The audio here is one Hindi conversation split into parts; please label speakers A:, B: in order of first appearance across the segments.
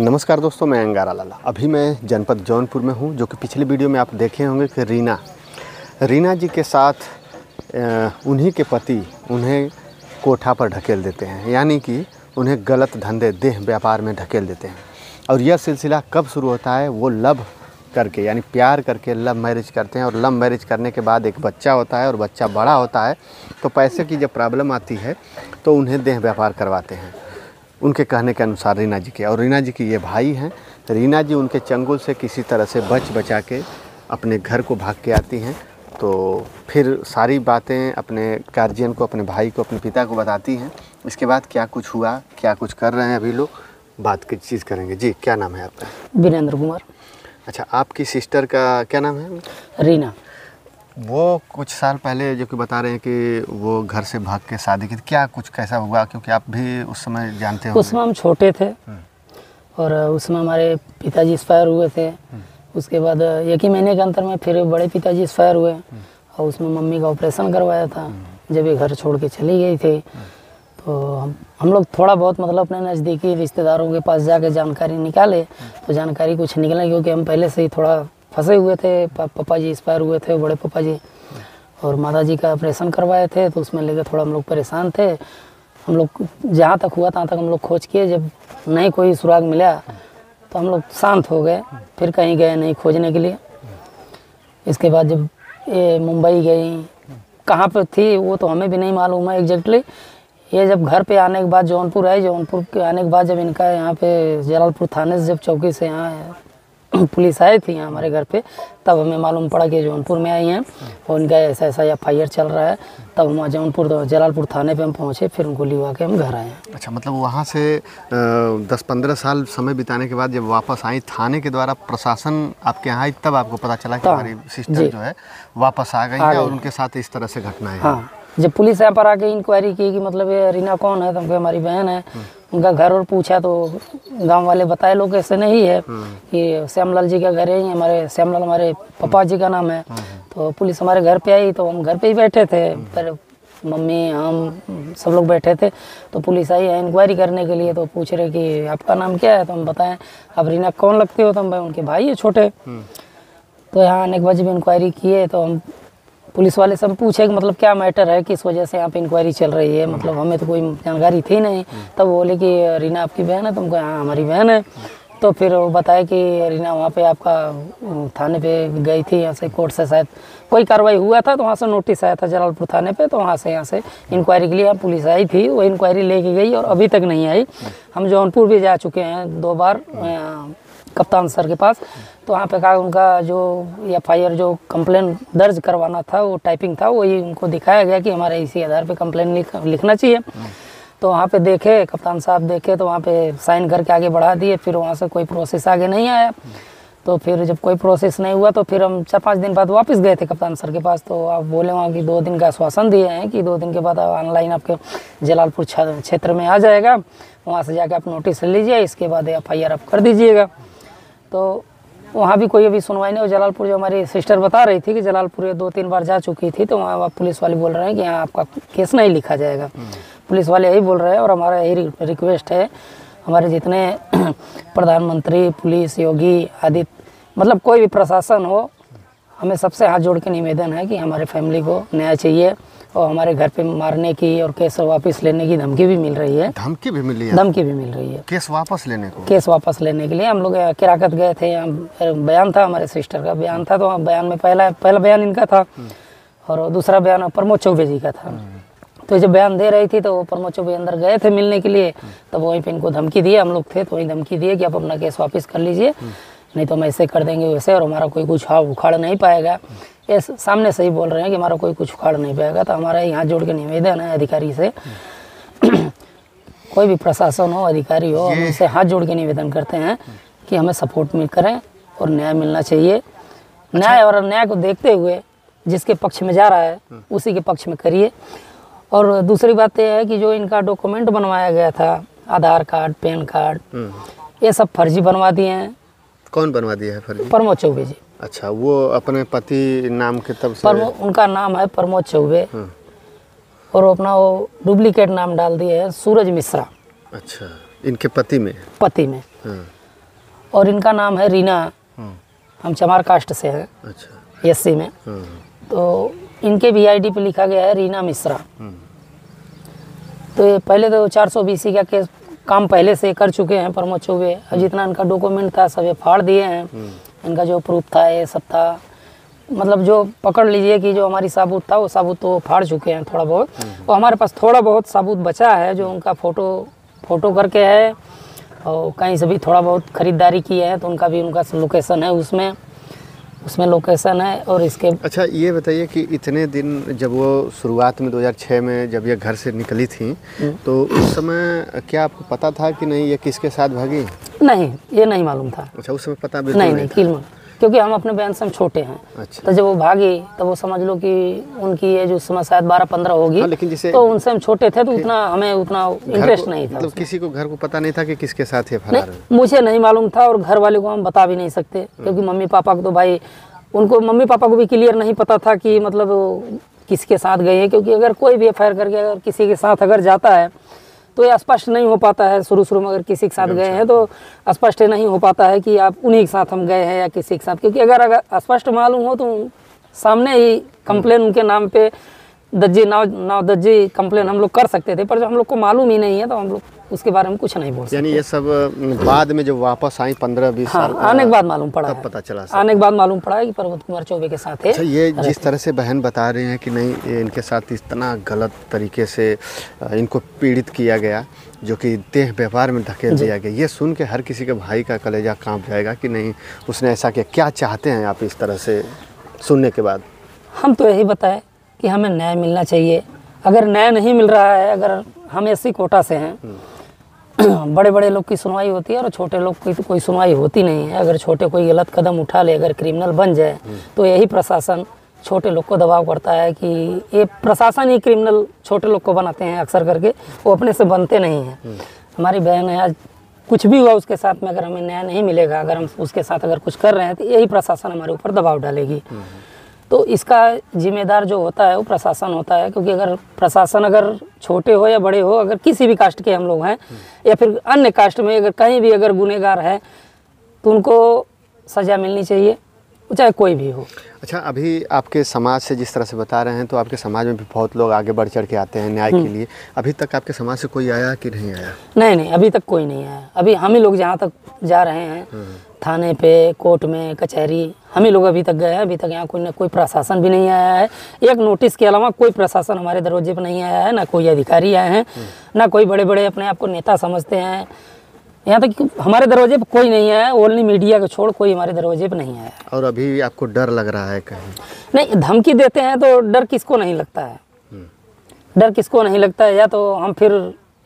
A: नमस्कार दोस्तों, मैं अंगारा लाला। अभी मैं जनपद जौनपुर में हूँ, जो कि पिछले वीडियो में आप देखे होंगे कि रीना जी के साथ उन्हीं के पति उन्हें कोठा पर ढकेल देते हैं, यानी कि उन्हें गलत धंधे देह व्यापार में ढकेल देते हैं। और यह सिलसिला कब शुरू होता है? वो लव करके यानी प्यार करके लव मैरिज करते हैं, और लव मैरिज करने के बाद एक बच्चा होता है और बच्चा बड़ा होता है तो पैसे की जब प्रॉब्लम आती है तो उन्हें देह व्यापार करवाते हैं, उनके कहने के अनुसार रीना जी के। और रीना जी की ये भाई हैं। रीना जी उनके चंगुल से किसी तरह से बचा के अपने घर को भाग के आती हैं। तो फिर सारी बातें अपने गार्जियन को, अपने भाई को, अपने पिता को बताती हैं। इसके बाद क्या कुछ हुआ, क्या कुछ कर रहे हैं अभी लोग, बात की चीज़ करेंगे। जी, क्या नाम है आपका?
B: वीरेंद्र कुमार।
A: अच्छा, आपकी सिस्टर का क्या नाम है?
B: रीना।
A: वो कुछ साल पहले जो कि बता रहे हैं कि वो घर से भाग के शादी की, क्या कुछ कैसा हुआ? क्योंकि आप भी उस समय जानते हो।
B: उस समय हम छोटे थे और उस समय हमारे पिताजी एक्सपायर हुए थे। उसके बाद एक ही महीने के अंतर में फिर बड़े पिताजी एक्सपायर हुए और उसमें मम्मी का ऑपरेशन करवाया था जब ये घर छोड़ के चली गई थी। तो हम लोग थोड़ा बहुत मतलब अपने नज़दीकी रिश्तेदारों के पास जाके जानकारी निकाले तो जानकारी कुछ निकला, क्योंकि हम पहले से ही थोड़ा फंसे हुए थे। पापा जी एक्सपायर हुए थे, बड़े पापा जी, और माता जी का ऑपरेशन करवाए थे, तो उसमें लेकर थोड़ा हम लोग परेशान थे। हम लोग जहाँ तक हुआ तहाँ तक हम लोग खोज किए, जब नहीं कोई सुराग मिला तो हम लोग शांत हो गए, फिर कहीं गए नहीं खोजने के लिए। इसके बाद जब ये मुंबई गई, कहाँ पर थी वो तो हमें भी नहीं मालूम है एग्जैक्टली। ये जब घर पे आने के बाद जौनपुर आई, जौनपुर के आने के बाद जब इनका यहाँ पे जलालपुर थाने से जब चौकी से यहाँ पुलिस आई थी यहाँ हमारे घर पे, तब हमें मालूम पड़ा कि जौनपुर में आई हैं और इनका ऐसा ऐसा FIR चल रहा है। तब हम जौनपुर जलालपुर थाने पे हम पहुँचे, फिर उनको लिवा के हम घर आए।
A: अच्छा, मतलब वहाँ से 10-15 साल समय बिताने के बाद जब वापस आई थाने के द्वारा, प्रशासन आपके यहाँ आई, तब आपको पता चला कि हमारी सिस्टर जो है वापस आ गई है और उनके साथ इस तरह से घटनाएं हैं।
B: हाँ, जब पुलिस यहाँ पर आके इंक्वायरी की कि मतलब ये रीना कौन है, तो हमको हमारी बहन है। उनका घर और पूछा तो गांव वाले बताए लोग ऐसे नहीं है कि श्यामलाल जी का घर है, हमारे श्यामलाल हमारे पापा जी का नाम है। तो पुलिस हमारे घर पे आई तो हम घर पे ही बैठे थे, पर मम्मी हम सब लोग बैठे थे। तो पुलिस आई है इंक्वायरी करने के लिए, तो पूछ रहे कि आपका नाम क्या है, तो हम बताएं आप रीना कौन लगते हो, तो हम भाई उनके भाई है छोटे। तो यहाँ आने के बाद जब इंक्वायरी किए तो हम पुलिस वाले से हम पूछे कि मतलब क्या मैटर है, किस वजह से यहाँ पे इंक्वायरी चल रही है, मतलब हमें तो कोई जानकारी थी नहीं। तब वो बोले कि रीना आपकी बहन है, तुमको हाँ हमारी बहन है। तो फिर वो बताया कि रीना वहाँ पे आपका थाने पे गई थी, यहाँ से कोर्ट से शायद कोई कार्रवाई हुआ था तो वहाँ से नोटिस आया था जलालपुर थाने पे, तो वहाँ से इंक्वायरी के लिए पुलिस आई थी। वो इंक्वायरी लेके गई और अभी तक नहीं आई। हम जौनपुर भी जा चुके हैं 2 बार कप्तान सर के पास, तो वहाँ पे कहा उनका जो FIR जो कंप्लेन दर्ज करवाना था वो टाइपिंग था, वही उनको दिखाया गया कि हमारे इसी आधार पे कंप्लेन लिखना चाहिए। तो वहाँ पे देखे, कप्तान साहब देखे तो वहाँ पे साइन करके आगे बढ़ा दिए। फिर वहाँ से कोई प्रोसेस आगे नहीं आया। तो फिर जब कोई प्रोसेस नहीं हुआ तो फिर हम 4-5 दिन बाद वापस गए थे कप्तान सर के पास। तो आप बोले वहाँ की 2 दिन का आश्वासन दिए हैं कि 2 दिन के बाद ऑनलाइन आपके जलालपुर क्षेत्र में आ जाएगा, वहाँ से जाके आप नोटिस ले लीजिए, इसके बाद FIR आप कर दीजिएगा। तो वहाँ भी कोई अभी सुनवाई नहीं। और जलालपुर जो हमारी सिस्टर बता रही थी कि जलालपुर ये 2-3 बार जा चुकी थी, तो वहाँ पुलिस वाले बोल रहे हैं कि यहाँ आपका केस नहीं लिखा जाएगा। पुलिस वाले यही बोल रहे हैं। और हमारा यही रिक्वेस्ट है, हमारे जितने प्रधानमंत्री, पुलिस, योगी आदि, मतलब कोई भी प्रशासन हो, हमें सबसे हाथ जोड़ के निवेदन है कि हमारे फैमिली को न्याय चाहिए। और हमारे घर पे मारने की और केस वापस लेने की धमकी भी मिल रही है।
A: धमकी भी मिल रही है?
B: धमकी भी मिल रही है केस
A: वापस लेने को।
B: केस वापस लेने के लिए हम लोग किराकत गए थे, बयान था, हमारे सिस्टर का बयान था। तो बयान में पहला बयान इनका था और दूसरा बयान प्रमोद चौबे जी का था। तो जब बयान दे रही थी तो प्रमोद चौबे अंदर गए थे मिलने के लिए, तब वहीं पे इनको धमकी दिए, हम लोग थे तो वहीं धमकी दिए कि आप अपना केस वापस कर लीजिए, नहीं तो हम ऐसे कर देंगे वैसे, और हमारा कोई कुछ उखाड़ नहीं पाएगा। ये सामने से ही बोल रहे हैं कि हमारा कोई कुछ उखाड़ नहीं पाएगा। तो हमारा यहाँ जोड़ के निवेदन है अधिकारी से कोई भी प्रशासन हो, अधिकारी हो, हम उनसे हाथ जोड़ के निवेदन करते हैं कि हमें सपोर्ट में करें और न्याय मिलना चाहिए। न्याय और अन्याय को देखते हुए जिसके पक्ष में जा रहा है उसी के पक्ष में करिए। और दूसरी बात यह है कि जो इनका डॉक्यूमेंट बनवाया गया था, आधार कार्ड, पैन कार्ड, ये सब फर्जी बनवा दिए हैं।
A: कौन बनवा दिया है फर्जी?
B: प्रमोद चौबे जी।
A: अच्छा, वो अपने पति नाम के तब से
B: उनका नाम है प्रमोद चौबे और अपना वो डुप्लीकेट नाम डाल दिए है सूरज मिश्रा।
A: अच्छा, इनके पति में?
B: पति में। और इनका नाम है रीना। हम चमार कास्ट से हैं।
A: अच्छा।
B: एससी में। तो इनके भी आईडी पे लिखा गया है रीना मिश्रा। तो ये पहले तो 420 का केस काम पहले से कर चुके हैं प्रमोद चौबे। और जितना इनका डॉक्यूमेंट था सब ये फाड़ दिए हैं। इनका जो प्रूफ था ये सब था, मतलब जो पकड़ लीजिए कि जो हमारी साबूत था वो साबूत तो फाड़ चुके हैं थोड़ा बहुत। और हमारे पास थोड़ा बहुत साबूत बचा है जो उनका फ़ोटो करके है, और कहीं से भी थोड़ा बहुत ख़रीदारी की है तो उनका भी उनका लोकेशन है, उसमें लोकेशन है। और इसके
A: अच्छा ये बताइए कि इतने दिन जब वो शुरुआत में 2006 में जब ये घर से निकली थी तो उस समय क्या आपको पता था कि नहीं ये किसके साथ भागी?
B: नहीं, ये नहीं मालूम था।
A: अच्छा, उस समय पता बिल्कुल
B: नहीं किल, क्योंकि हम अपने बहन से हम छोटे हैं।
A: अच्छा।
B: तो जब वो भागी तब वो समझ लो कि उनकी एज उस समय शायद 12-15 होगी।
A: हाँ, लेकिन जिसे
B: तो उनसे हम छोटे थे तो हमें उतना इंटरेस्ट नहीं था।
A: मतलब किसी को घर को पता नहीं था कि किसके साथ ये फरार है?
B: मुझे नहीं मालूम था और घर वाले को हम बता भी नहीं सकते, क्योंकि मम्मी पापा को तो भाई मम्मी पापा को भी क्लियर नहीं पता था कि मतलब किसके साथ गए हैं। क्योंकि अगर कोई भी एफआईआर करके अगर किसी के साथ अगर जाता है तो ये स्पष्ट नहीं हो पाता है। शुरू में अगर किसी के साथ गए हैं तो स्पष्ट नहीं हो पाता है कि आप उन्हीं के साथ हम गए हैं या किसी के साथ। क्योंकि अगर स्पष्ट मालूम हो तो सामने ही कंप्लेन उनके नाम पे दज्जी कंप्लेन हम लोग कर सकते थे, पर जब हम लोग को मालूम ही नहीं है तो हम लोग उसके बारे में कुछ नहीं बोल सकते।
A: यानी ये सब बाद में जब वापस आई 15-20 साल
B: आने के बाद मालूम पड़ा है।
A: पता चला
B: आने के बाद मालूम पड़ा है कि प्रमोद कुमार चौबे के साथ है।
A: अच्छा, ये जिस तरह से बहन बता रहे हैं कि नहीं ये इनके साथ इतना गलत तरीके से इनको पीड़ित किया गया, जो कि देह व्यापार में धकेल दिया गया, ये सुन के हर किसी के भाई का कलेजा कांप जाएगा कि नहीं उसने ऐसा किया। क्या चाहते हैं आप इस तरह से सुनने के बाद?
B: हम तो यही बताएं कि हमें न्याय मिलना चाहिए। अगर न्याय नहीं मिल रहा है, अगर हम एससी कोटा से हैं, बड़े बड़े लोग की सुनवाई होती है और छोटे लोग की तो कोई सुनवाई होती नहीं है। अगर छोटे कोई गलत कदम उठा ले, अगर क्रिमिनल बन जाए, तो यही प्रशासन छोटे लोग को दबाव करता है कि ये प्रशासन ही क्रिमिनल छोटे लोग को बनाते हैं अक्सर करके, वो अपने से बनते नहीं हैं। हमारी बहन है, आज कुछ भी हुआ उसके साथ में अगर हमें न्याय नहीं मिलेगा, अगर हम उसके साथ अगर कुछ कर रहे हैं तो यही प्रशासन हमारे ऊपर दबाव डालेगी। तो इसका जिम्मेदार जो होता है वो प्रशासन होता है। क्योंकि अगर प्रशासन अगर छोटे हो या बड़े हो, अगर किसी भी कास्ट के हम लोग हैं या फिर अन्य कास्ट में अगर कहीं भी अगर गुनहगार है तो उनको सज़ा मिलनी चाहिए, चाहे कोई भी हो।
A: अच्छा, अभी आपके समाज से जिस तरह से बता रहे हैं तो आपके समाज में भी बहुत लोग आगे बढ़ चढ़ के आते हैं न्याय के लिए। अभी तक आपके समाज से कोई आया कि नहीं आया?
B: नहीं, अभी तक कोई नहीं आया। अभी हम ही लोग जहाँ तक जा रहे हैं, थाने पे, कोर्ट में, कचहरी, हम ही लोग अभी तक गए हैं। अभी तक यहाँ कोई प्रशासन भी नहीं आया है। एक नोटिस के अलावा कोई प्रशासन हमारे दरवाजे पर नहीं आया है, ना कोई अधिकारी आए हैं, ना कोई बड़े बड़े अपने आप को नेता समझते हैं। यहाँ तक हमारे दरवाजे पर कोई नहीं आया, ओनली मीडिया को छोड़ कोई हमारे दरवाजे पर नहीं आया।
A: और अभी आपको डर लग रहा है कहीं?
B: नहीं, धमकी देते हैं तो डर किसको नहीं लगता है? डर किसको नहीं लगता है? या तो हम फिर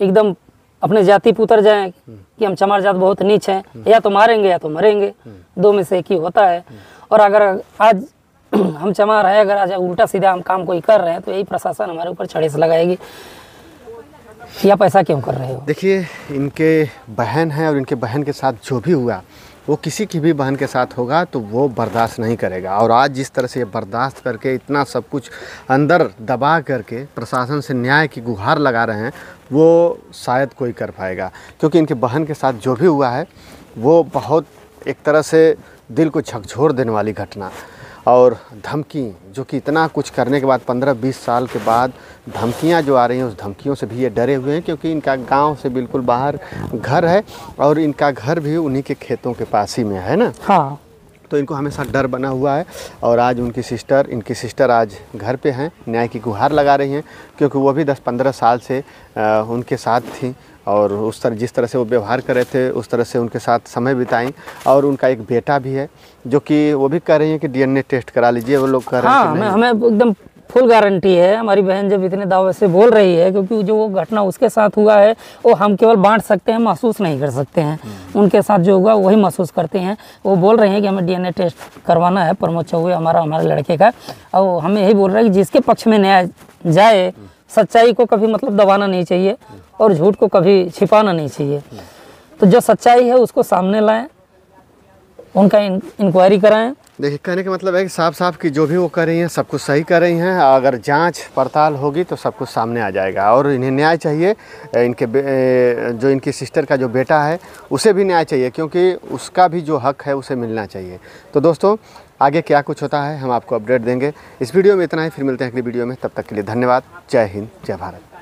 B: एकदम अपने जाति पे उतर जाएं कि हम चमार जात बहुत नीच हैं, या तो मारेंगे या तो मरेंगे, दो में से एक ही होता है। और अगर आज हम चमार है, अगर आज उल्टा सीधा हम काम कोई कर रहे हैं तो यही प्रशासन हमारे ऊपर छड़े से लगाएगी, या पैसा क्यों कर रहे हो।
A: देखिए, इनके बहन है और इनके बहन के साथ जो भी हुआ वो किसी की भी बहन के साथ होगा तो वो बर्दाश्त नहीं करेगा। और आज जिस तरह से ये बर्दाश्त करके इतना सब कुछ अंदर दबा करके प्रशासन से न्याय की गुहार लगा रहे हैं, वो शायद कोई कर पाएगा। क्योंकि इनके बहन के साथ जो भी हुआ है वो बहुत एक तरह से दिल को झकझोर देने वाली घटना और धमकी, जो कि इतना कुछ करने के बाद 15-20 साल के बाद धमकियां जो आ रही हैं, उस धमकियों से भी ये डरे हुए हैं। क्योंकि इनका गांव से बिल्कुल बाहर घर है और इनका घर भी उन्हीं के खेतों के पास ही में है ना।
B: हाँ,
A: तो इनको हमेशा डर बना हुआ है। और आज इनकी सिस्टर आज घर पे हैं, न्याय की गुहार लगा रही हैं। क्योंकि वो भी 10-15 साल से उनके साथ थी और उस तरह जिस तरह से वो व्यवहार कर रहे थे उस तरह से उनके साथ समय बिताएं। और उनका एक बेटा भी है जो कि वो भी कह रही है कि डीएनए टेस्ट करा लीजिए, वो लोग कह रहे हैं कि नहीं।
B: हमें एकदम फुल गारंटी है। हमारी बहन जब इतने दावे से बोल रही है, क्योंकि जो वो घटना उसके साथ हुआ है वो हम केवल बांट सकते हैं, महसूस नहीं कर सकते हैं। उनके साथ जो हुआ वही महसूस करते हैं। वो बोल रहे हैं कि हमें डीएनए टेस्ट करवाना है प्रमोद चौबे हमारे लड़के का। और हमें यही बोल रहा है कि जिसके पक्ष में न्याय जाए, सच्चाई को कभी मतलब दबाना नहीं चाहिए और झूठ को कभी छिपाना नहीं चाहिए। तो जो सच्चाई है उसको सामने लाएं, उनका इंक्वायरी कराएं
A: देखिए कहने का मतलब है कि साफ साफ कि जो भी वो कर रही हैं सब कुछ सही कर रही हैं। अगर जांच पड़ताल होगी तो सब कुछ सामने आ जाएगा और इन्हें न्याय चाहिए। जो इनकी सिस्टर का जो बेटा है उसे भी न्याय चाहिए, क्योंकि उसका भी जो हक है उसे मिलना चाहिए। तो दोस्तों आगे क्या कुछ होता है हम आपको अपडेट देंगे। इस वीडियो में इतना ही, फिर मिलते हैं अगली वीडियो में। तब तक के लिए धन्यवाद। जय हिंद, जय भारत।